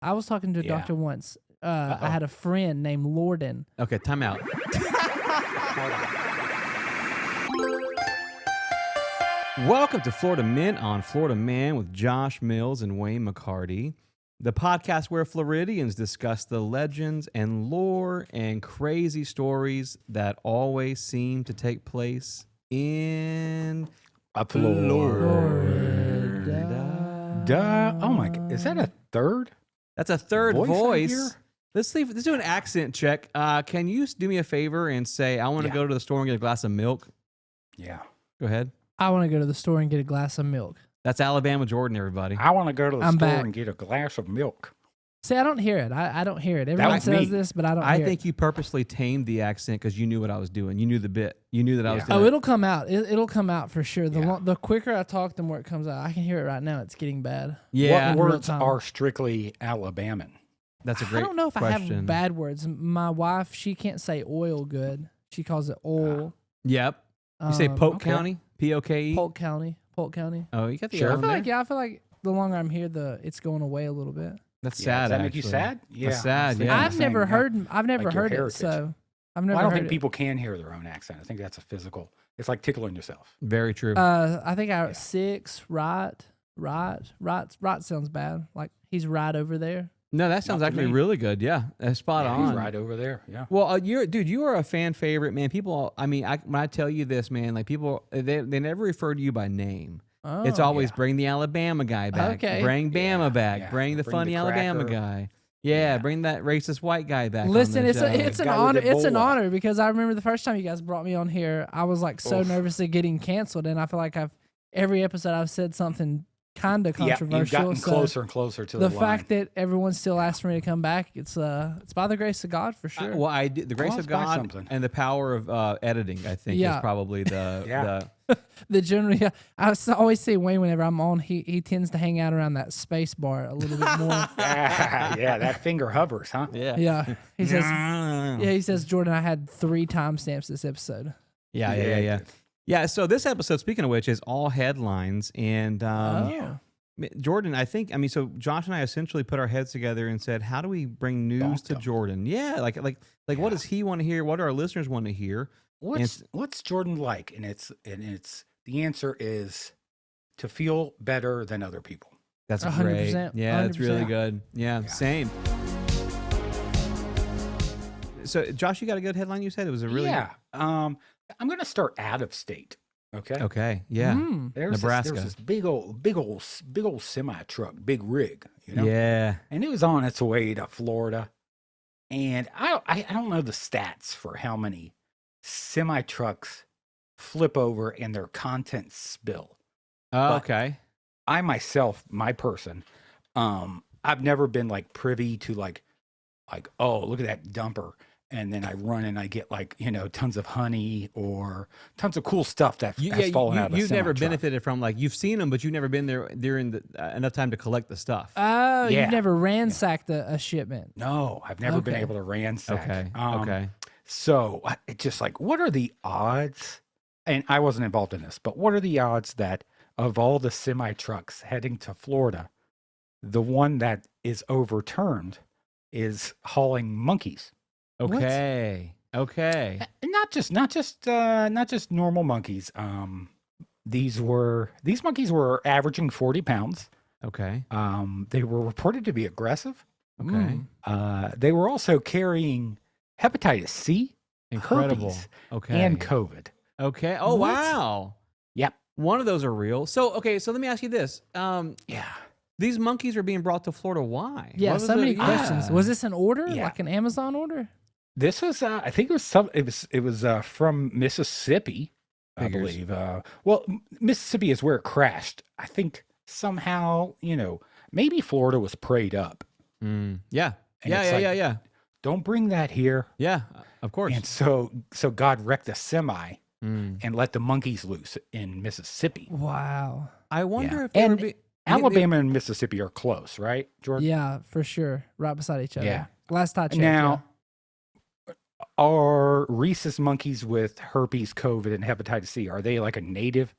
I was talking to a Yeah. doctor once. I had a friend named Lorden. Okay, time out. Welcome to Florida Men on Florida Man with Josh Mills and Wayne McCarty, the podcast where Floridians discuss the legends and lore and crazy stories that always seem to take place in Florida. Oh my! Is that a third? That's a third Voice I voice. hear? Let's do an accent check. Can you do me a favor and say, I want to Yeah. go to the store and get a glass of milk? Yeah. Go ahead. I want to go to the store and get a glass of milk. That's Alabama Jordan, everybody. I want to go to the I'm store back. and get a glass of milk. See, I don't hear it. I don't hear it. Everyone was says me. this, but I don't I hear think it. you purposely tamed the accent because you knew what I was doing. You knew the bit. You knew that I was Yeah. doing Oh, it. it'll come out. It'll come out for sure. Yeah. The quicker I talk, the more it comes out. I can hear it right now. It's getting bad. Yeah, What real words time. are strictly Alabaman? that's a great I don't know if I question. have bad words. My wife, she can't say oil good. She calls it oil. Yep. You say Polk okay. County? P-O-K-E? Polk County. Polk County. Oh, you got the Sure. L I in feel there? like I feel like the longer I'm here, it's going away a little bit. That's Yeah, sad, does that make you actually. sad? Yeah. That's sad, I was thinking yeah. the I've same. never heard. I've never like your heard it. heritage. So I've never. Well, I don't heard think it. people can hear their own accent. I think that's a physical. It's like tickling yourself. Very true. I think Yeah. 6. Right sounds bad. Like he's right over there. no, that sounds to actually me. really good. Yeah, that's spot Yeah, on. he's right over there. Yeah. Well, you are a fan favorite, man. People, I mean, when I tell you this, man, like people, they never refer to you by name. Oh, It's always yeah. bring the Alabama guy back. Okay. Bring Bama Yeah, back. yeah. Bring the Bring funny the Alabama cracker. guy. Yeah, Yeah. bring that racist white guy back. on Listen, the it's show. it's an Guy with honor. the It's an boa. honor because I remember the first time you guys brought me on here, I was like so Oof. nervous of getting canceled, and I feel like every episode I've said something kind of Yeah, controversial. you've gotten so closer and closer to the the fact line. that everyone still asks for me to come back, it's by the grace of God for sure. Well, I did the grace Well, of it's back God something. and the power of editing. I think Yeah. is probably the Yeah. The general, yeah, always see Wayne whenever I'm on. He tends to hang out around that space bar a little bit more. Yeah, that finger hovers, huh? yeah. Yeah, he says. Yeah. Yeah, he says, Jordan, I had 3 timestamps this episode. Yeah. Yeah. So this episode, speaking of which, is all headlines. And Oh. Jordan, I mean, so Josh and I essentially put our heads together and said, how do we bring news Bonked to him. Jordan? Yeah, like what Yeah. does he want to hear? What do our listeners want to hear? What's Jordan like? And it's the answer is to feel better than other people. That's 100%, great. Yeah, that's really 100%. good. Yeah, Yeah. same. So, Josh, you got a good headline. You said it was a really Yeah. I'm gonna start out of state. Okay. okay. Yeah, There's Nebraska. This big old semi truck, big rig, you know. yeah. And it was on its way to Florida. And I don't know the stats for how many semi trucks flip over and their contents spill. Oh, But- okay. I myself, my person, I've never been like privy to like, oh, look at that dumper. And then I run and I get like, tons of honey or tons of cool stuff that has fallen out of a You've never semi-truck. benefited from you've seen them, but you've never been there during enough time to collect the stuff. Oh, Yeah. you've never ransacked a shipment. No, I've never been Okay. able to ransack. okay. Okay. So it's just like, what are the odds? And I wasn't involved in this, but what are the odds that of all the semi trucks heading to Florida, the one that is overturned is hauling monkeys? Okay. Okay. And not just normal monkeys. These monkeys were averaging 40 pounds. Okay. They were reported to be aggressive. Okay. They were also carrying hepatitis C, Incredible. herpes, Okay. and COVID. Okay. Oh, What? wow. Yep. One of those are real. So, okay. So let me ask you this. Yeah. These monkeys are being brought to Florida. Why? Yeah, What was so many the- questions. yeah. Was this an order, Yeah. like an Amazon order? This was, I think it was from Mississippi, I Figures. believe. Mississippi is where it crashed. I think somehow, maybe Florida was preyed up. Yeah. And Yeah. it's Yeah. like- Yeah. Don't bring that here. Yeah. Of course. And so God wrecked a semi Mm. and let the monkeys loose in Mississippi. Wow. I wonder Yeah. if they And were Alabama and Mississippi are close, right, Jordan? Yeah, for sure. Right beside each other. Yeah. Last I checked. Now, are rhesus monkeys with herpes, COVID, and hepatitis C, are they like a native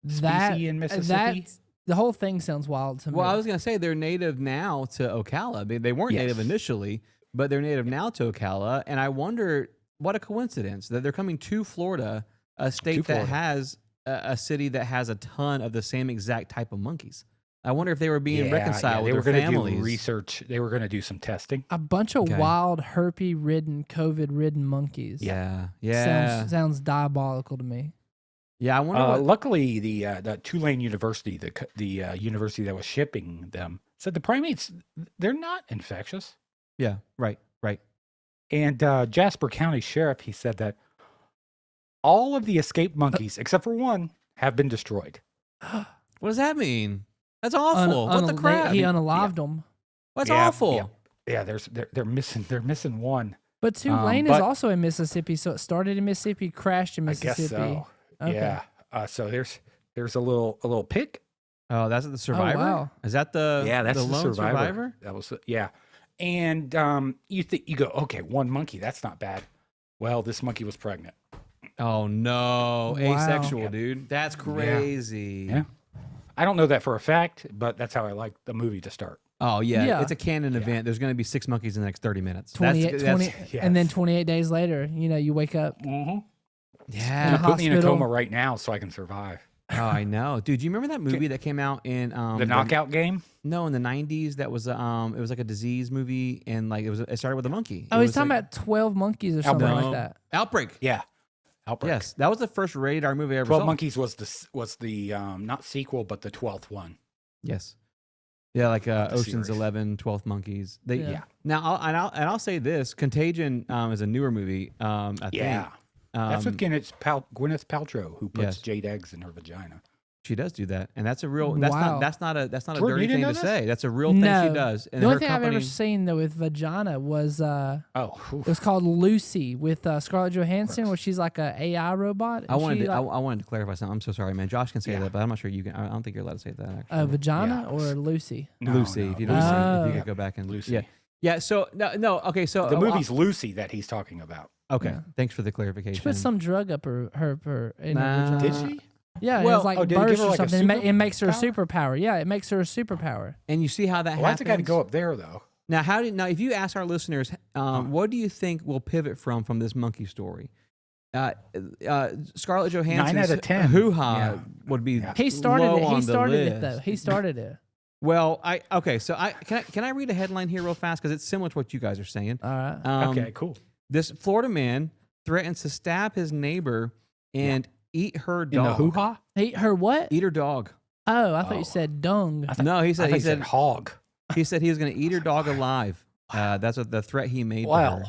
that species in Mississippi? The whole thing sounds wild to me. Well, I was gonna say they're native now to Ocala. They weren't native Yes. initially, but they're native now to Ocala. And I wonder what a coincidence that they're coming to Florida, a state that Florida. has a city that has a ton of the same exact type of monkeys. I wonder if they were being reconciled they with were their gonna families. do research. They were going to do some testing. a bunch of Okay. wild, herpy-ridden, COVID-ridden monkeys. Yeah, yeah, Sounds diabolical to me. yeah. I wonder what. Luckily, the Tulane University, the university that was shipping them, said the primates they're not infectious. Yeah, right. And Jasper County Sheriff, he said that all of the escaped monkeys, except for one, have been destroyed. What does that mean? That's awful. What the crap? He unalived them. That's Yeah, awful. Yeah, they're missing one. But Tulane is but- also in Mississippi, so it started in Mississippi, crashed in I Mississippi. guess so. Okay. Yeah. So there's a little pic. Oh, that's the survivor. wow. Is that the That's the lone survivor? That was yeah. And you go, okay, one monkey, that's not bad. Well, this monkey was pregnant. Oh no, Wow. asexual, Yeah. dude. That's crazy. Yeah. I don't know that for a fact, but that's how I like the movie to start. Oh yeah, Yeah. it's a canon event. There's going to be 6 monkeys in the next 30 minutes. 28, 20, yes. and then 28 days later, you wake up. Mm-hmm. yeah. You put me in a hospital. coma right now so I can survive. Oh, I know, dude. Do you remember that movie that came out in The knockout game? No, in the 90s. That was it was like a disease movie, and like it started with a monkey. Oh, It he's was talking like- about 12 monkeys or something No. like that. Outbreak. Yeah. Outbreak. Yes, that was the first rated R movie I ever 12 saw. Monkeys was the not sequel, but the 12th one. Yes. Yeah, like the Ocean's series. 11, 12 Monkeys. They, Yeah. Yeah. Now, I'll say this: Contagion is a newer movie. I Yeah. think. That's with Gwyneth Paltrow, who puts yes. jade eggs in her vagina. She does do that, and that's a real. Wow. That's not a Jordan, dirty you didn't thing know to this? say. That's a real thing No. she does. And The only her thing company, I've ever seen though with vagina was Oh, it was called Lucy with Scarlett Johansson, where she's like a AI robot. I and wanted she, to, like, I wanted to clarify something. I'm so sorry, man. Josh can say Yeah. that, but I'm not sure you can. I don't think you're allowed to say that. Actually, a vagina Yeah. or Lucy. no, Lucy. no, If you don't, Lucy. if you Oh. could go back and Lucy. Yeah, yeah. So no. Okay, so The movie's Lucy that he's talking about. Okay, Yeah. thanks for the clarification. She put some drug up her in Nah. her vagina. Did she? Yeah, Well- it's like Oh, did it give burst her or like a something. It makes her a superpower? superpower. Yeah, it makes her a superpower. And you see how that Why's it got to happens? go up there though? Now, if you ask our listeners, what do you think will pivot from this monkey story? Scarlett Johansson's 9 out of 10. hoo-ha Yeah. would be Yeah. He started low it. on He the started it list. though. He started it. Well, can I read a headline here real fast because it's similar to what you guys are saying. All right. Okay, cool. This Florida man threatens to stab his neighbor and eat her In the dog. hoo-ha? Her what? Eat her dog. Oh, I thought Oh. you said dung. No, he I said thought he you said said hog. he said he was going to eat her dog alive. That's what the threat he made. to her. Wow.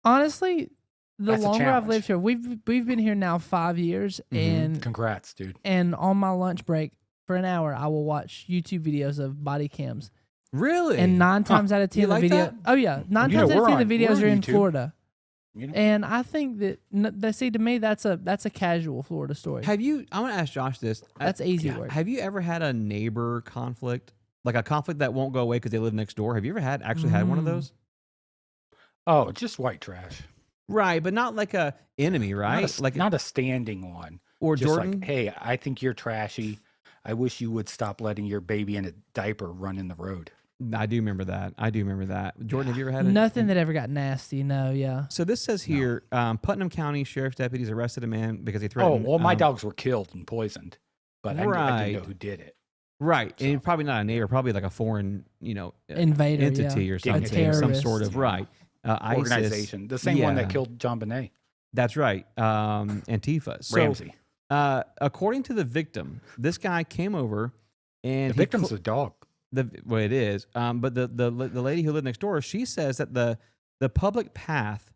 Honestly, the That's a longer I've challenge. lived here, we've been here now 5 years, Mhm. Congrats, dude. and on my lunch break for an hour, I will watch YouTube videos of body cams. Really? And 9 times out of 10, You the like video. that? Oh yeah, 9 You know, times out of we're 10, on- the videos we're are on in YouTube. Florida. You know? And I think that they see to me that's a casual Florida story. Have you? I want to ask Josh this. That's easy yeah. work. Have you ever had a neighbor conflict, like a conflict that won't go away because they live next door? Have you ever actually had one of Mm. those? Oh, just white trash. Right, but not like a enemy, right? Not a standing one. Or Just Jordan. like, hey, I think you're trashy. I wish you would stop letting your baby in a diaper run in the road. I do remember that. Jordan, have you ever had Nothing that ever got nasty. No, yeah. So this says here, Putnam County Sheriff's deputies arrested a man because he Oh, threatened. well, my dogs were killed and poisoned, but I Right. didn't know who did it. Right, So- and probably not a neighbor, probably like a foreign, Invader, entity yeah. or A something, some terrorist. sort of right. ISIS. Organization. The same one Yeah. that killed John Bonet. That's right. Antifa. So, Ramsey. according to the victim, this guy came over and The victim's a dog. well, it is. But the lady who lived next door, she says that the public path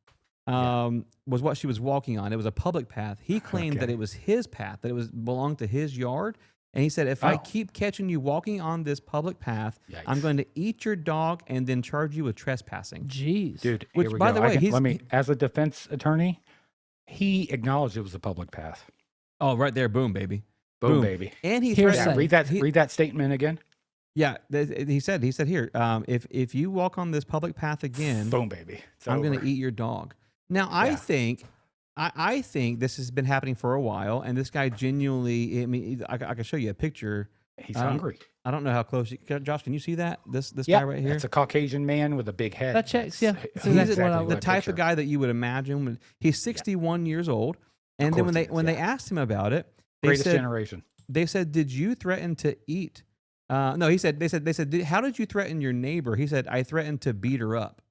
was what she was walking on. It was a public path. He claimed that Okay. it was his path, that it belonged to his yard. And he said, if I Oh. keep catching you walking on this public path, I'm Yikes. going to eat your dog and then charge you with trespassing. Jeez. Dude, Which, here we by go. the way, let me, as a defense attorney, he acknowledged it was a public path. Oh, right there. Boom, baby. Boom, Boom. baby. And he Hearsay. threatened. Yeah, Say. read that statement again. Yeah, he said here, if you walk on this public path again, Boom, baby. It's I'm going over. to eat your dog. Now, I Yeah. think I think this has been happening for a while, and this guy genuinely. I mean, I can show you a picture He's I don't- hungry. I don't know how close. Josh, can you see that? This Yeah, guy right here. It's a Caucasian man with a big head. That checks, yeah. That's He's exactly what I the would type picture. of guy that you would imagine. He's 61 years old, and then course he when is, they yeah. asked him about it, they Greatest said, generation. "Did you threaten to eat?" No, he said. They said, "How did you threaten your neighbor?" He said, "I threatened to beat her up."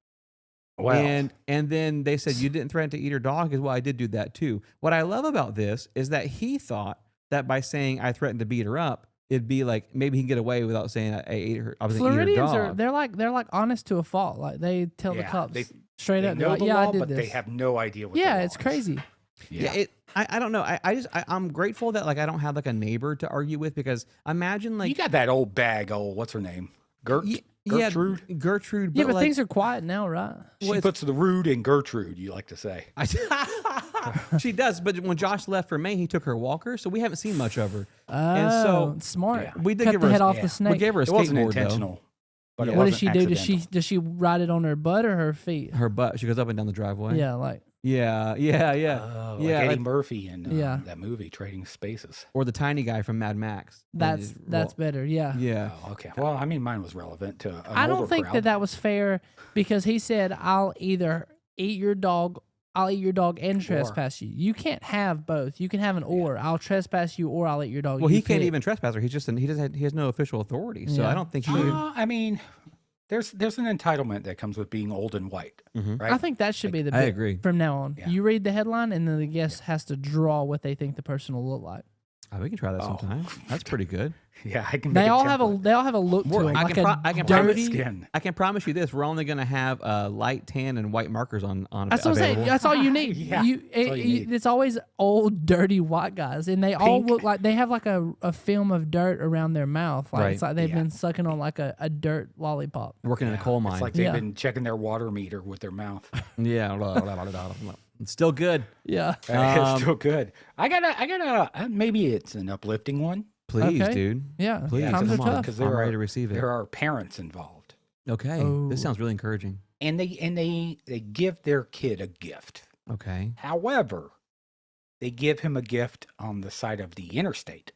Wow. And then they said, "You didn't threaten to eat her dog?" Because, well, I did do that too. What I love about this is that he thought that by saying I threatened to beat her up, it'd be like maybe he can get away without saying I ate her. I was gonna eat her Floridians dog. are they're like honest to a fault. Like they tell the Yeah, cops they- straight They up. They're know like, the yeah, law, I did but this. they have no idea what the yeah, law it's is. crazy. Yeah, I don't know. I'm grateful that like I don't have like a neighbor to argue with because imagine like you got that old bag, what's her name? Gertrude? Yeah, Gertrude. Yeah, but like, things are quiet now, right? She Well, puts the rude in Gertrude, you like to say. she does. But when Josh left for Maine, he took her walker, so we haven't seen much of her. Oh, And so smart. Yeah. we did Cut give the her head a, off yeah. the snake. we gave her a It wasn't skateboard intentional. But Yeah. it What does wasn't she do? accidental. Does she ride it on her butt or her feet? though. Her butt. She goes up and down the driveway. Yeah, like yeah. Oh, Yeah, like Eddie like- Murphy in Yeah. that movie, Trading Spaces. or the tiny guy from Mad Max. that's better. Yeah. Yeah. Oh, okay. Well, I mean, mine was relevant to I don't think that was fair because he said, "I'll either eat your dog, I'll eat your dog and trespass you. You can't have both. You can have an or. I'll trespass you or I'll eat your dog." Well, You he can't pick. even trespass her. He has no official authority. So Yeah. I don't think he. Would, I mean, there's an entitlement that comes with being old and white, Mhm. right? I think that should be the I bit agree. from now on. Yeah. You read the headline and then the guest has to draw what they think the person will look like. Oh, we can try that Oh. sometime. That's pretty good. Yeah, I can. They make all have a look to More- them, I like can a pro- I can dirty. skin. I can promise you this: we're only going to have light tan and white markers on. That's what I'm saying. available. That's all you need. Yeah, that's all you need. It's always old, dirty white guys, and they all Pink. look like they have like a film of dirt around their mouth. Like it's Right. like they've Yeah. been sucking on like a dirt lollipop. Working in a coal mine. It's like they've Yeah. been checking their water meter with their mouth. yeah, blah, blah, blah, blah, blah. It's still good. Yeah. It's still good. I gotta. Maybe it's an uplifting one. Please, Okay. dude. Yeah. Please, Times are come on, tough. because I'm there ready are to receive it. there are parents involved, Okay, Oh. this sounds really encouraging. and they give their kid a gift. Okay, However, they give him a gift on the side of the interstate.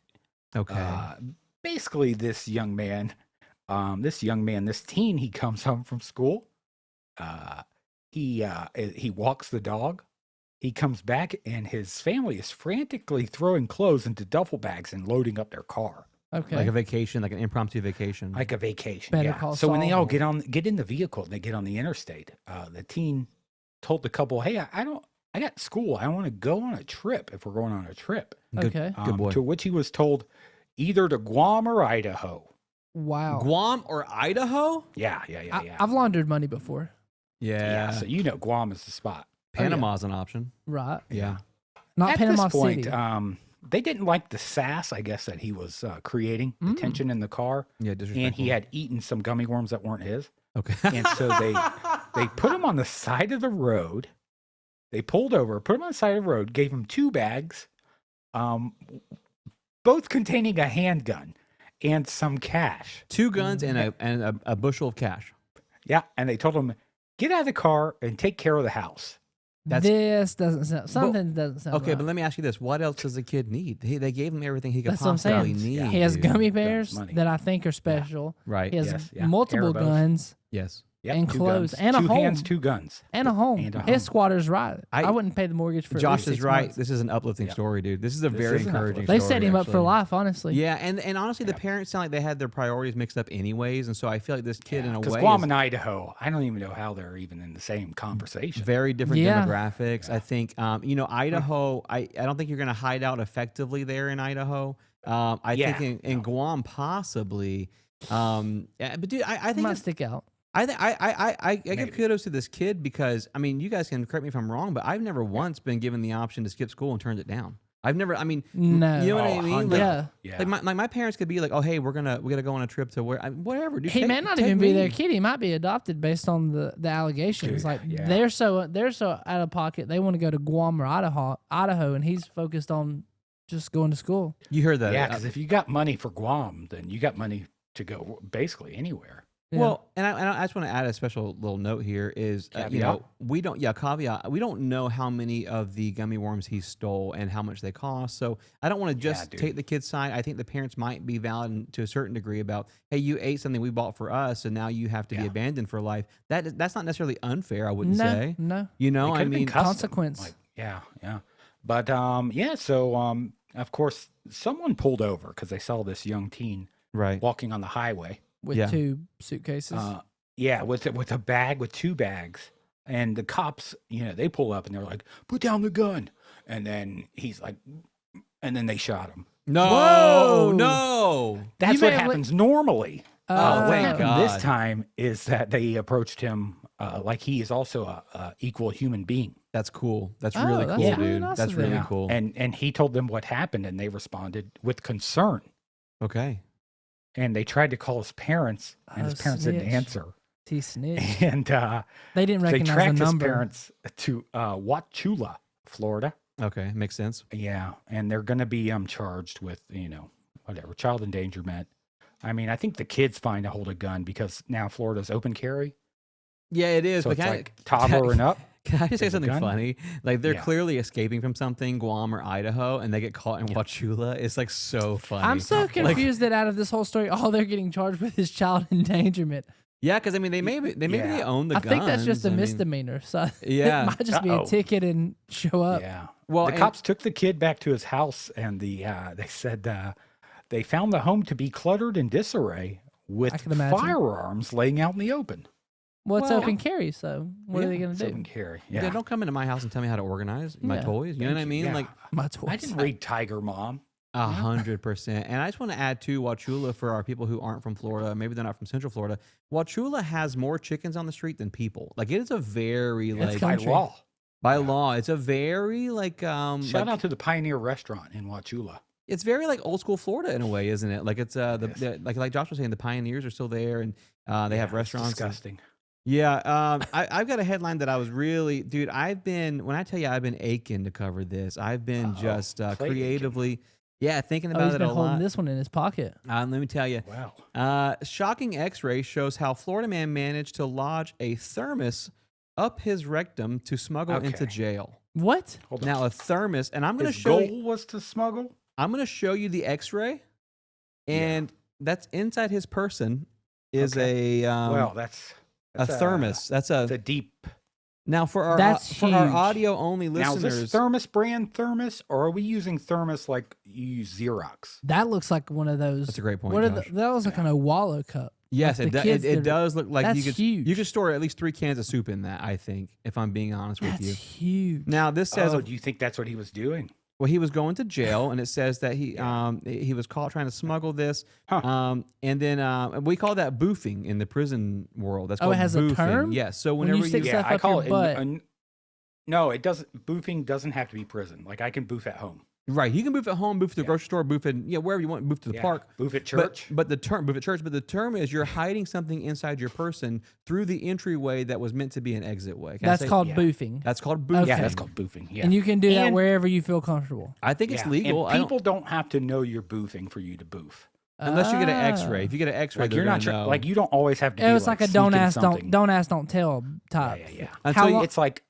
okay. Basically, this teen, he comes home from school. He walks the dog. He comes back, and his family is frantically throwing clothes into duffel bags and loading up their car Okay. Like a vacation, like an impromptu vacation. like a vacation. Better yeah. Call So when they all Saul. get in the vehicle, and they get on the interstate. The teen told the couple, "Hey, I got school. I want to go on a trip. If we're going on a trip." Good, Okay. good boy. To which he was told, either to Guam or Idaho. Wow. Guam or Idaho? Yeah. I've laundered money before. Yeah. So Guam is the spot. Panama's an option. Right. Yeah. Not At Panama this point, City. they didn't like the sass, I guess, that he was creating, the tension in the car, Yeah, disrespectful. and he had eaten some gummy worms that weren't his, Okay. and so they put him on the side of the road. They pulled over, put him on the side of the road, gave him 2 bags, both containing a handgun and some cash. 2 guns and a bushel of cash. Yeah, and they told him, get out of the car and take care of the house. That's- This doesn't sound. Something doesn't sound. Okay, right. but let me ask you this: what else does the kid need? They gave him everything he could That's what I'm possibly saying. need. He has dude. gummy Guns, bears money. that I think are special. Right. He has Yes, yeah. multiple Haribo's. guns Yes. Yep, and 2 clothes guns. and a 2 hands, home. 2 guns. and a home. And a home. His squatter's right. I- I wouldn't pay the mortgage for. at Josh least is 6 right. months. This is an uplifting Yeah. story, dude. This is a This very is an encouraging They story. set him up for actually. life, honestly. Yeah, and honestly, the Yeah. parents sound like they had their priorities mixed up anyways, and so I feel like this kid, in a Because way, Guam is and Idaho, I don't even know how they're even in the same conversation. very different Yeah. demographics. I think, Idaho. I don't think you're going to hide out effectively there in Idaho. I Yeah, think in Guam possibly. Yeah, but dude, I think might it's, stick out. I think I give Maybe. kudos to this kid because I mean, you guys can correct me if I'm wrong, but I've never once been given the option to skip school and turned it down. I've never. I mean, No. you know what I Oh, mean? Honda. Like, Yeah. Yeah. Like my parents could be like, oh hey, we're gonna go on a trip to whatever. Dude, He take- may not take even be me. their kid. He might be adopted based on the allegations. Dude, Like yeah. they're so out of pocket. They want to go to Guam or Idaho, and he's focused on just going to school. You heard that? Yeah, because if you got money for Guam, then you got money to go basically anywhere. Yeah. Well, and I just want to add a special little note here is, Caveat? caveat. We don't know how many of the gummy worms he stole and how much they cost. So I don't want to just dude. take the kid's side. I think the parents might be valid to a certain degree about, hey, you ate something we bought for us and now you have to be Yeah. abandoned for life. That's not necessarily unfair, I wouldn't no, say. no. You know, It I could've been mean, custom, consequence. like, yeah. But so of course someone pulled over because they saw this young teen right. walking on the highway. With Yeah. 2 suitcases. With a bag with 2 bags, and the cops, they pull up and they're like, "Put down the gun," and then he's like, and then they shot him. No, Whoa! no. That's may what have, like- happens normally. Oh, What thank happened God. this time is that they approached him like he is also a equal human being. That's cool. That's Oh, really that's cool, really dude. nice That's of really them. cool. And he told them what happened, and they responded with concern. Okay. And they tried to call his parents, and his Oh, parents didn't snitch. answer. He snitched. And They didn't they recognize tracked the his number. parents to Wauchula, Florida. Okay. Makes sense. Yeah, and they're going to be charged with whatever, child endangerment. I mean, I think the kids find a hold a gun because now Florida's open carry, Yeah, it is. so but it's can like toddler and up. Can I just say There's a something gun? funny? Like they're Yeah. clearly escaping from something, Guam or Idaho, and they get caught in Wauchula. It's like so funny. I'm so Like, confused that out of this whole story, all they're getting charged with is child endangerment. yeah, because I mean, they maybe Yeah. they own the I guns. think that's just a I mean, misdemeanor. So Yeah. it might just be a Uh-oh. ticket and show up. Yeah. Well, the and- cops took the kid back to his house, and they said they found the home to be cluttered in disarray with I can imagine. firearms laying out in the open. Well, it's Well, open carry, so what are they going It's to do? open carry. Yeah, yeah. don't come into my house and tell me how to organize my Yeah. toys. You know what I mean? Yeah. Like My toys. I didn't read Tiger Mom. 100%. And I just want to add to Wauchula for our people who aren't from Florida. Maybe they're not from Central Florida. Wauchula has more chickens on the street than people. Like it is a very It's like By country. law. by law. It's a very like Shout like, out to the Pioneer Restaurant in Wauchula. It's very like old school Florida in a way, isn't it? Like it's Yes. like Josh was saying, the pioneers are still there, and they have Yeah, it's restaurants. and- Disgusting. Yeah, I've got a headline that I was really, dude. When I tell you, I've been aching to cover this. I've been Uh-oh. just Play aching. creatively, thinking Oh, about he's it been a holding lot. this one in his pocket. Let me tell you, Wow. shocking X-ray shows how Florida man managed to lodge a thermos up his rectum to smuggle into Okay. jail. What? Hold on. Now a thermos, and I'm going to His show goal you. was to smuggle? I'm going to show you the X-ray, and that's inside his person is Okay. a that's a thermos. That's a It's a deep. now for our That's for our huge. audio only Now, is listeners. this thermos brand thermos, or are we using thermos like you use Xerox? That looks like one of those. That's a great point, What are Josh. that looks like an Owalo cup. Yes, Like it, the do, kids it that- does look like you that's could you huge. could store at least 3 cans of soup in that. I think, if I'm being honest with That's you. huge. Now this says, Do you think that's what he was doing? well, he was going to jail, and it says that he was caught trying to smuggle this, Huh. and then we call that boofing in the prison world. That's Oh, called it has a boofing. term? Yes. So When you whenever stick you, stuff I up call your it. butt. No, it doesn't. Boofing doesn't have to be prison. Like I can boof at home. right, you can boof at home, boof to the Yeah. grocery store, boof in wherever you want, boof to the Yeah. park. Boof at church. But the term boof at church, but the term is you're hiding something inside your person through the entryway that was meant to be an exit way. Can I That's say- called Yeah. boofing. That's called boofing. yeah, okay. that's called boofing. Yeah. And you can do that And- wherever you feel comfortable. I think it's Yeah, legal. And people don't have to know you're boofing for you to boof. Unless you get an Ah. X-ray. If you get an X-ray, Like they're you're not gonna know. like you don't always have to. It be was like a sneaking don't ask, something. don't ask, don't tell type. Yeah. Until How you- long, It's like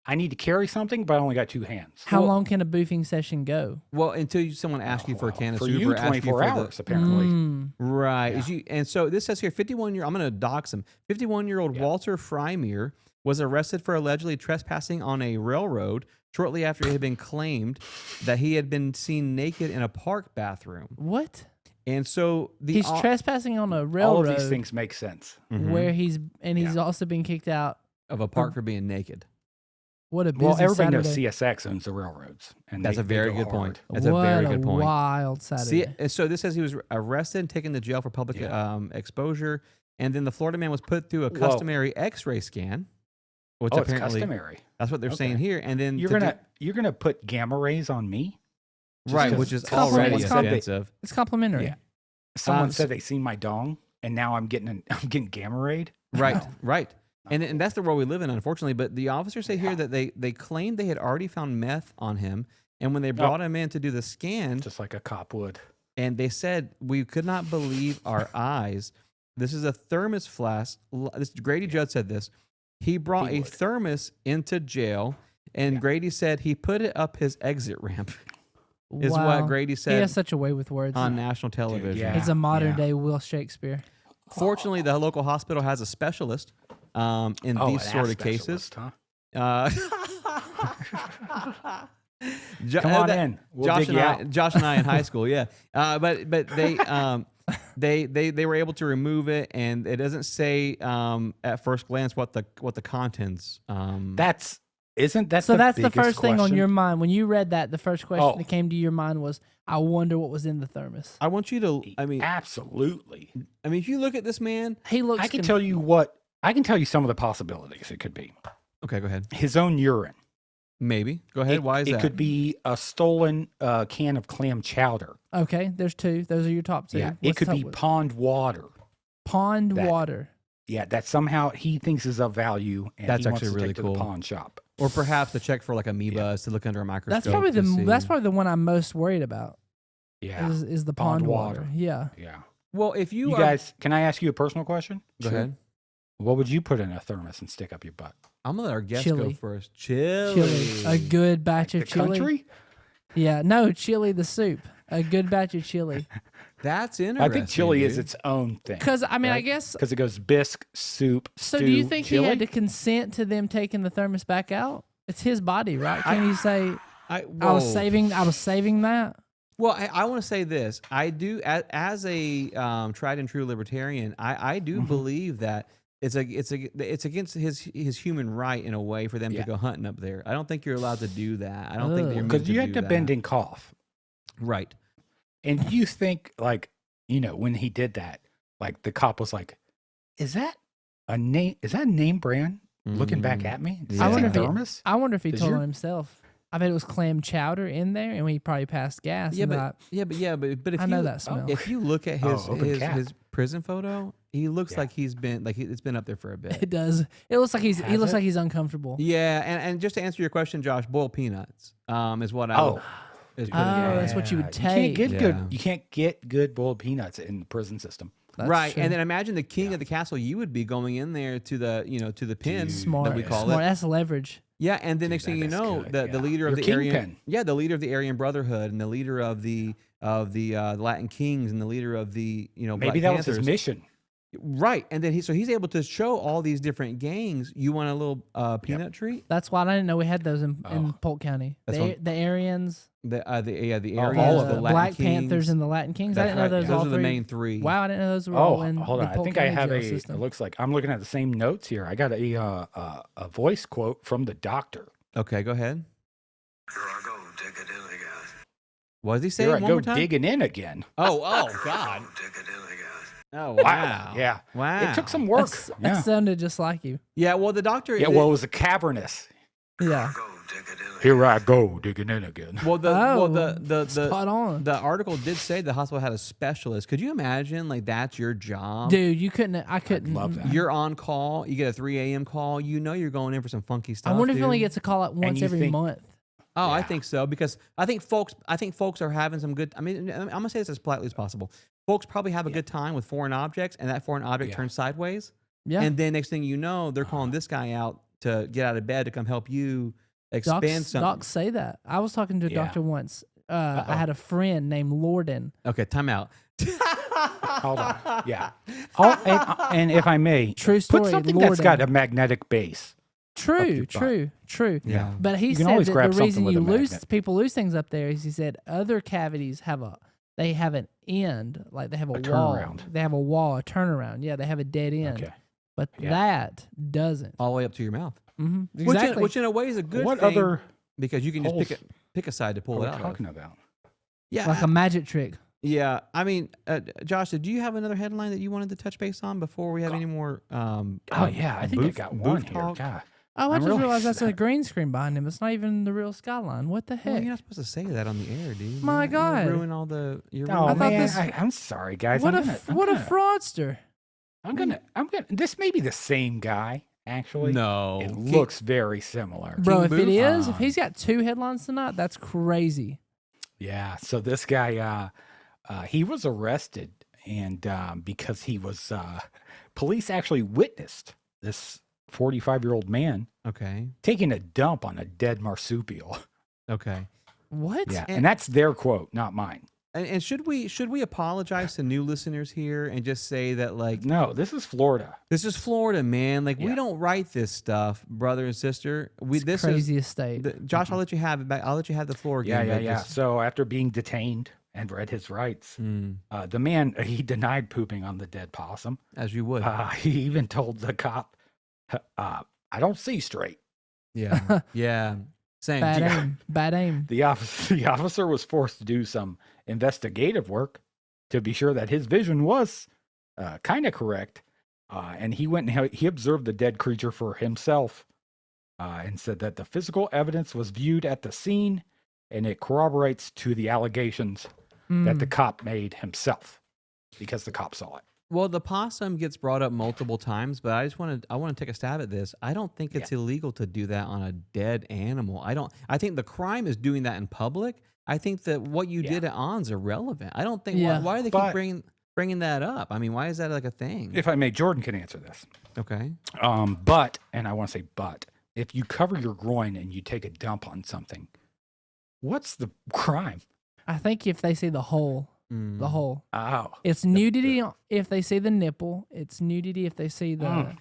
I need to carry something, but I only got 2 hands. how well- long can a boofing session go? well, until someone asks you for a can of for soup you, or asks you 24 for hours apparently. Mm. right. Yeah. Is you, and so this says here, 51-year. I'm going to dox him. 51-year-old Yeah. Walter Freimere was arrested for allegedly trespassing on a railroad shortly after it had been claimed that he had been seen naked in a park bathroom. What? And so the He's trespassing on a All railroad of these things make sense. Mhm. where he's also been kicked out. of a park for being naked. What a busy Well, everybody knows Saturday. CSX owns the railroads, and That's they a very go good hard. point. That's a what very good point. wild Saturday. See, and so this says he was arrested and taken to jail for public Yeah. exposure, and then the Florida man was put through a Whoa. customary X-ray scan, which Oh, it's apparently customary. that's what they're saying Okay. here. And then You're gonna put gamma rays on me, just right, 'cause which is Someone- already someone- expensive. It's complimentary. Yeah. Someone so- said they seen my dong, and now I'm getting gamma rayed. Right, No. right. And that's the world we live in, unfortunately. But the officers say here Yeah. that they claimed they had already found meth on him, and when they brought him in to do the scan, Just like a cop would. and they said we could not believe our eyes. This is a thermos flask. This Grady Judd said this. He brought He a would. thermos into jail, and Grady said he put it up his exit ramp. Is Wow. what Grady He said has such a way with words. on national television. yeah. He's a modern Yeah. day Will Shakespeare. Fortunately, the local hospital has a specialist in Oh, these an sort ass of cases. specialist, huh? Jo- Come on that- in. We'll dig you out. Josh and I in high school, yeah. But they were able to remove it, and it doesn't say at first glance what the contents. Isn't that So that's the biggest first thing on question? your mind when you read that. The first question Oh. that came to your mind was, "I wonder what was in the thermos." I want you to. I mean, Absolutely. if you look at this man. He looks. I can tell you some of the possibilities it could be. Okay, go ahead. His own urine. Maybe go ahead. Why is it that? could be a stolen can of clam chowder. Okay, there's two. Those are your top two. Yeah. What's It could top be with? pond water. pond that- water. Yeah, that somehow he thinks is of value, and That's he wants actually to really take to cool. the pawn shop. Or perhaps to check for like amoebas to look under a microscope. That's probably to see. that's probably the one I'm most worried about. Yeah, Is the Pond pond water. water. Yeah. yeah. Well, if you, You are, guys, can I ask you a personal question? go ahead. What would you put in a thermos and stick up your butt? I'm gonna let our guest go Chili. first. Chili. Chili. A good batch The of chili. country? Yeah. No, chili the soup. A good batch of chili. That's interesting. I think chili is dude. its own thing. Because I mean, I Right? guess. Because it goes bisque, soup, So stew, do you think chili? he had to consent to them taking the thermos back out? It's his body, right? Can you say I was whoa. saving that? Well, I want to say this. I do, as a tried and true libertarian, I do Mm-hmm. believe that it's against his human right in a way for them Yeah. to go hunting up there. I don't think you're allowed to do that. I don't think Ugh. you're meant Because you to had do to that. bend and cough. Right. And you think, like, when he did that, like, the cop was like, is that a name brand looking back Mhm. at me? Does I that wonder say if he- thermos? I wonder if he Does told your- on himself. I bet it was clam chowder in there, and he probably passed gas. Yeah, and but thought, but if I you, know that smell. If you look at his open cap. his prison photo, he looks Yeah. like he's been it's been up there for a bit. it does. It looks like he Has looks it? like he's uncomfortable. Yeah, and just to answer your question, Josh, boiled peanuts is what I Oh. would, is Oh, putting it. that's what you would You can't get take. good. Yeah. You can't get good boiled peanuts in the prison system. That's Right, true. and then imagine the king of the castle. You would be going in there to the pin smart. that we call smart. it. That's leverage. Yeah, and then Dude, next thing that you is know, good, the yeah. leader of Your the Aryan, kingpin. the leader of the Aryan Brotherhood, and the leader of the Latin Kings, and the leader of the Maybe Black that was Panthers. his mission. Right, and then he's able to show all these different gangs. You want a little peanut treat? That's why I didn't know we had those in Oh. Polk County. That's The, what- the Aryans, The all Aryans, of the them. Latin Black Kings. Panthers, and the Latin Kings. I That's didn't know right, those yeah. Those all are the three. main three. Wow, I didn't know those were all Oh, in hold the on. I Polk think I County have jail it system. looks like I'm looking at the same notes here. I got a voice quote from the doctor. Okay, go ahead. Here I go, Dickadilly guys. What did he say? Here I One go more time. digging in again. Oh, Here God. I go, Dickadilly guys. Oh, Wow. wow. Yeah. Wow. It took some work. That Yeah. sounded just like you. Yeah, well, the doctor. Yeah. Well, it was a cavernous. Yeah. Go, Dickadilly. Here I go digging in again. Well, the Spot on. the article did say the hospital had a specialist. Could you imagine, like, that's your job? Dude, you couldn't. I couldn't. love that. You're on call. You get a 3 a.m. call. You know you're going in for some funky stuff. I wonder if he dude. only gets a call out once you every think- month. Oh, I Yeah. think so because I think folks are having some good. I mean, I'm gonna say this as politely as possible. Folks probably have a good time with foreign objects, and that foreign object Yeah. turns sideways. Yeah. And then next thing you know, they're calling this guy out to get out of bed to come help you expand Docs, something. docs say that. I was talking to a Yeah. doctor once. I Uh-oh. had a friend named Lorden. Okay, time out. Hold on. Yeah. And if I may, True story. put something that's Lorden. got a magnetic base. True, your butt. true. Yeah. But he You can said always that grab the something reason with you a lose magnet. people lose things up there is he said other cavities have an end, like they have a wall. turnaround. They have a wall, a turnaround. Yeah, they have a dead end. Okay. But Yeah. that doesn't. All the way up to your mouth. Mm-hmm. Exactly. Which in a way is a good What thing other because you can just holes pick a side to are pull we it out of. talking about? Yeah, like a magic trick. yeah. I mean, Josh, did you have another headline that you wanted to touch base on before we have any more? Oh yeah, I think I got one here. talk? God. Oh, I I'm just really realized that's a sad. green screen behind him. It's not even the real skyline. What the Well, heck? you're not supposed to say that on the air, dude. My You're God. ruin all the. You're Oh I thought man, this- I'm sorry, guys. what I'm a gonna, fraudster. I'm gonna. This may be the same guy. Actually, no. It looks very similar. Bro, if it Booth? is, if he's got 2 headlines tonight, that's crazy. Yeah. So this guy, he was arrested and because he was, police actually witnessed this 45-year-old man Okay. taking a dump on a dead marsupial. Okay. What? Yeah, and that's their quote, not mine. And should we apologize to new listeners here and just say that like No, this is Florida. this is Florida, man. Like we Yeah. don't write this stuff, brother and sister. It's This craziest state. is Josh. I'll let you have it back. I'll let you have the floor again. but just- So after being detained and read his rights, Mm, the man, he denied pooping on the dead possum. as you would. He even told the cop, I don't see straight. Yeah. Yeah. Same. Bad yeah. aim. Bad aim. The officer was forced to do some investigative work to be sure that his vision was kind of correct. And he went and he observed the dead creature for himself and said that the physical evidence was viewed at the scene and it corroborates to the allegations that the cop made himself because the cop saw it. Well, the possum gets brought up multiple times, but I want to take a stab at this. I don't think it's illegal to do that on a dead animal. I think the crime is doing that in public. I think that what you did at On's irrelevant. I don't think Yeah. why do they But- keep bringing that up? I mean, why is that like a thing? If I may, Jordan can answer this. Okay. But, and I want to say, but, if you cover your groin and you take a dump on something, what's the crime? I think if they see the hole, Mm. the hole. Oh, It's nudity if they see the nipple. It's nudity if they see the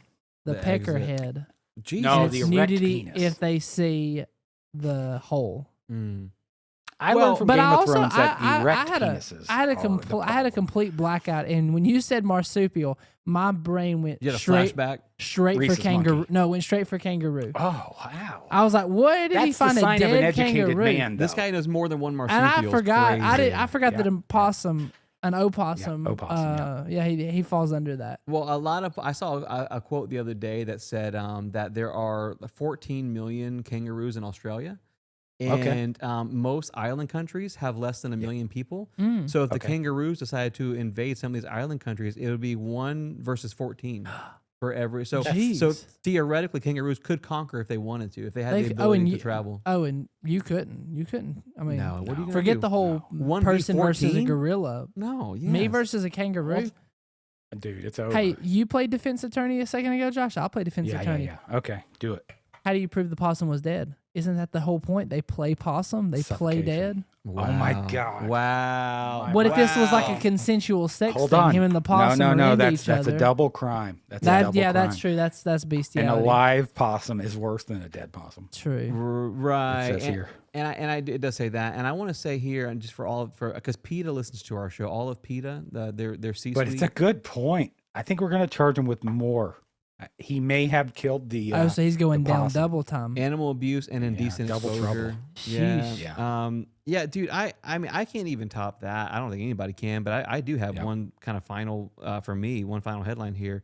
The pecker exit. head. Jesus. No, And the it's erect nudity penis. if they see the hole. Mm. I Well, learned from but Game I of also Thrones that I erect had penises. I had a are the I had a problem. complete blackout, and when you said marsupial, my brain went You had a straight flashback. for Rhesus kangaroo. monkey. No, went straight for kangaroo. Oh wow! I was like, where did he That's find the a sign dead of an educated kangaroo? man. This though. guy knows more than one marsupial. And I It's forgot. crazy. I forgot that Yeah. an opossum. opossum, he falls under that. Well, I saw a quote the other day that said that there are 14 million kangaroos in Australia, Okay. and most island countries have less than a million people. Mm. So if the Okay. kangaroos decided to invade some of these island countries, it would be 1 versus 14 for every. So Jeez. theoretically, kangaroos could conquer if they wanted to, if they had They the c- ability to you- travel. Oh, and you couldn't. I mean, No, what are you gonna forget do? the whole 1v14? person versus a gorilla. No, yeah. Me versus a kangaroo. Dude, it's over. Hey, you played defense attorney a second ago, Josh. I'll play defense attorney. yeah. Okay, do it. How do you prove the possum was dead? Isn't that the whole point? They play possum. They play Suffocation. dead. Wow. Oh my God. Wow. What if this was like a Wow. consensual sex Hold thing? on. Him and the possum no, were into that's each that's other. a double crime. That's a That double yeah, that's crime. true. That's And bestiality. a live possum is worse than a dead possum. True. Right. It says and, here. it does say that. And I want to say here, and just because PETA listens to our show, all of PETA, their C-suite. But it's a good point. I think we're going to charge him with more. He may have killed the. Oh, so he's going the down possum. double time. animal abuse and indecent double exposure. trouble. Yeah. Sheesh. Yeah, dude. I mean, I can't even top that. I don't think anybody can. But I do have Yeah. one kind of final for me. One final headline here.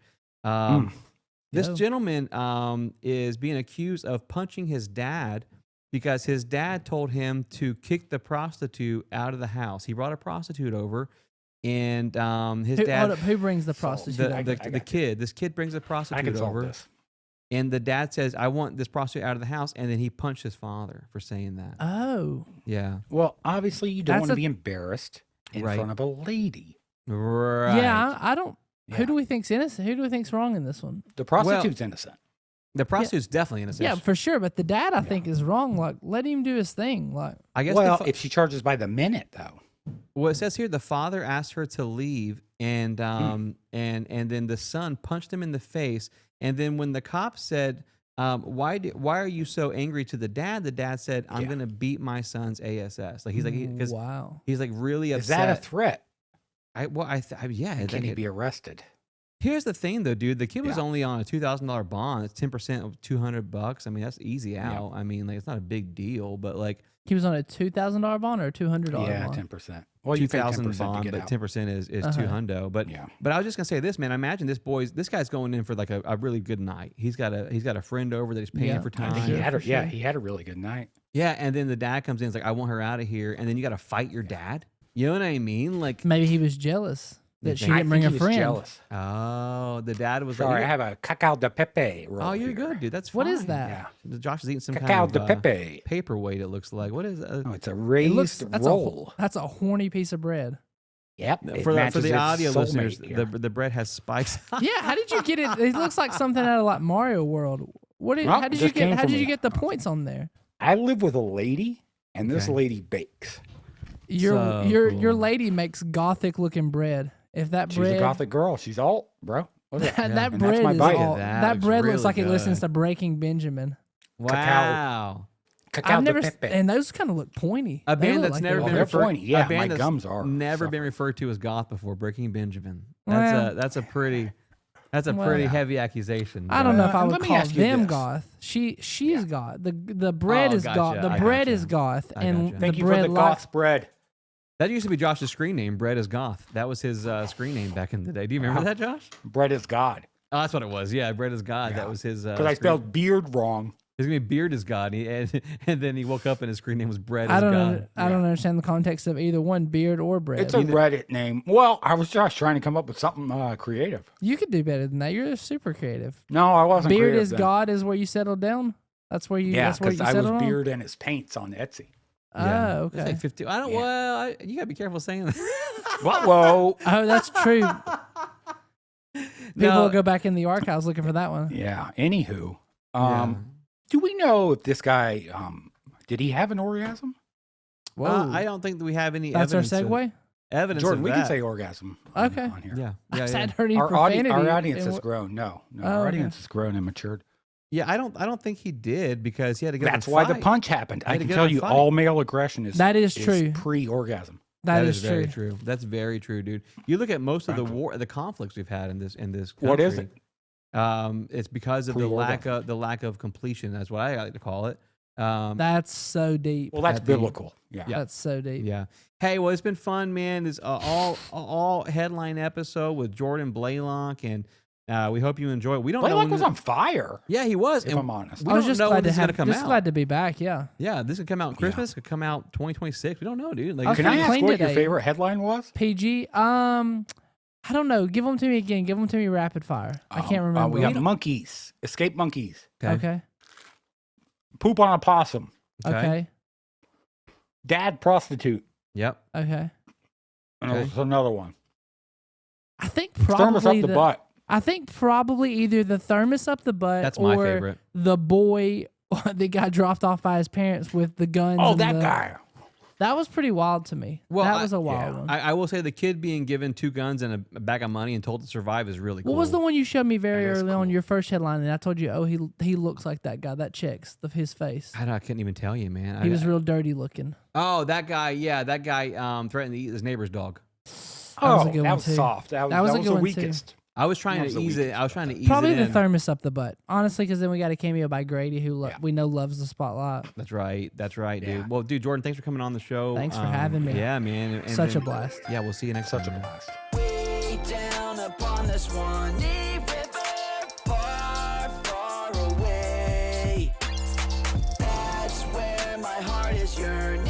This Go. gentleman is being accused of punching his dad because his dad told him to kick the prostitute out of the house. He brought a prostitute over, and his Who, dad, hold up, who brings the prostitute? the, over? the, I the got kid, this kid brings a I prostitute can solve over, this. and the dad says, "I want this prostitute out of the house," and then he punched his father for saying that. Oh, Yeah, Well, obviously, you don't That's want to a- be embarrassed in Right. front of a lady. right. yeah. I don't. Yeah. Who do we think's innocent? Who do we think's wrong in this one? The prostitute's innocent. The prostitute's definitely innocent. Yeah, for sure. But the dad, I think, is wrong. Like, let him do his thing. Like, I guess. Well, if she charges by the minute, though. Well, it says here the father asked her to leave, and Hmm. and then the son punched him in the face, and then when the cop said, why are you so angry to the dad said, "I'm Yeah. gonna beat my son's ASS." Like he's like because wow. he's like really Is upset. that a threat? Yeah. And can he be arrested? Here's the thing, though, dude. The kid was Yeah. only on a $2,000 bond. It's 10% of $200. I mean, that's easy Yeah. out. I mean, like it's not a big deal, but like He was on a $2,000 bond or a $200 Yeah, bond. 10%. Well, you pay 2,000 10% to bond, get but out. 10% is Uh-huh. 200. But Yeah. but I was just gonna say this, man. I imagine this guy's going in for like a really good night. He's got a friend over that he's paying Yeah, for I I think time. he had for sure. he had a really good night. Yeah, and then the dad comes in, it's like, I want her out of here, and then you got to fight your dad. You know what I mean? Like, Maybe he was jealous that she think- didn't bring I a think he was friend. jealous. oh, the dad was Sorry, I like, have a cacao de pepe roll oh, you're here. good, dude. That's What fine. is that? Yeah. Josh is eating some Cacao kind de of pepe. paperweight. It looks like. What is? Oh, it's a It raised looks roll. that's a horny piece of bread. Yep. it For matches the its audio soulmate listeners, here. the bread has spikes. Yeah, how did you get it? It looks like something out of like Mario World. Well, How it did you just came get? How from did you me. get the points on there? I live with a lady, and this Okay. lady bakes. So Your cool. lady makes gothic looking bread. If that She's bread, a gothic girl. She's alt, bro. Look at that, that. that And that's bread my is bite. all. That That looks bread looks really like it listens good. to Breaking Benjamin. Wow. Cacao I've never, de pepe. and those kind of look pointy. A They band look that's like never they been they're look- referred. pointy. Yeah, a band my that's gums are never been suffering. referred to as goth before. Breaking Benjamin. Well- That's a pretty Well- heavy accusation. I don't know if I Let would me call ask you them this. goth. She's goth. The bread Oh, is gotcha. goth. The I bread gotcha. is goth, I and gotcha. the Thank you for bread the likes. goth bread. That used to be Josh's screen name. Bread is goth. That was his screen name back in the day. Do you remember that, Josh? Bread is God. Oh, that's what it was. Yeah, bread is God. That was his. Because I spelled beard wrong. His name beard is God, and then he woke up and his screen name was bread I is don't. God. I don't understand the context of either one, beard or bread. It's a Reddit name. Well, I was just trying to come up with something creative. You could do better than that. You're super creative. No, I wasn't. Beard creative is then. God is where you settled down. That's where you. Yeah, that's where because you I was settled on. beard and his paints on Etsy. Yeah. Oh, It's okay. like 50. I don't. Yeah. Well, you gotta be careful saying that. Whoa. Oh, that's true. People No. will go back in the archives looking for that one. Yeah. Anywho, Yeah. do we know if this guy did he have an orgasm? I don't think that we have any. That's our evidence of- segue. Evidence Jordan, of we that. can say orgasm. On, Okay. On here. Yeah. I Yeah. said Yeah. heard any Our, profanity. our audience and has wh- grown. No, Oh, our okay. audience has grown and matured. Yeah, I don't think he did because he had to get. That's why the punch happened. Had I to can get tell in a you, fight. all male aggression is That is true. pre-orgasm. that is very true. true. That's very true, dude. You look at most of the conflicts we've had in this country. What is it? It's because of the lack of completion. That's what I like to call it. That's so deep. Well, that's at the- biblical. Yeah. That's so deep. Yeah. Hey, well, it's been fun, man. This all headline episode with Jordan Blaylock, and we hope you enjoy it. We don't know. Blaylock when was the- on fire. Yeah, he was. If and I'm honest. we I was don't just know when glad to this is gonna have. come Just out. glad to be back. Yeah. Yeah, this could come out Christmas. Could come out 2026. We don't know, dude. Like, I was Can I pretty ask clean what your today. favorite headline was? PG. I don't know. Give them to me again. Give them to me rapid fire. I can't remember. We got monkeys. Escape monkeys. Okay. Poop on a possum. Okay. Dad prostitute. Yep. Okay. And there was another one. I think Thermos up probably the butt. I think probably either the thermos up the butt That's my or favorite. the boy that got dropped off by his parents with the guns. Oh, and that the- guy. That was pretty wild to me. Well, that was a wild yeah. one. I will say the kid being given 2 guns and a bag of money and told to survive is really cool. What was the one you showed me very That is early on cool. your first headline? And I told you, oh, he looks like that guy. That checks his face. I couldn't even tell you, man. He was real dirty looking. Oh, that guy. Yeah, that guy threatened to eat his neighbor's dog. That was a Oh, good that one, was too. soft. That That was a was good the one, too. weakest. I was trying That was to the ease it. weakest I was trying to ease Probably it the in. thermos up the butt. Honestly, because then we got a cameo by Grady, who Yeah. we know loves the spotlight. That's right. That's right, Yeah. dude. Well, dude, Jordan, thanks for coming on the show. Thanks for having me. Yeah, man. And Such a then- blast. Yeah, we'll see you next Such a time. man. blast. Way down upon the Swanee River, far, far away. That's where my heart is yearning.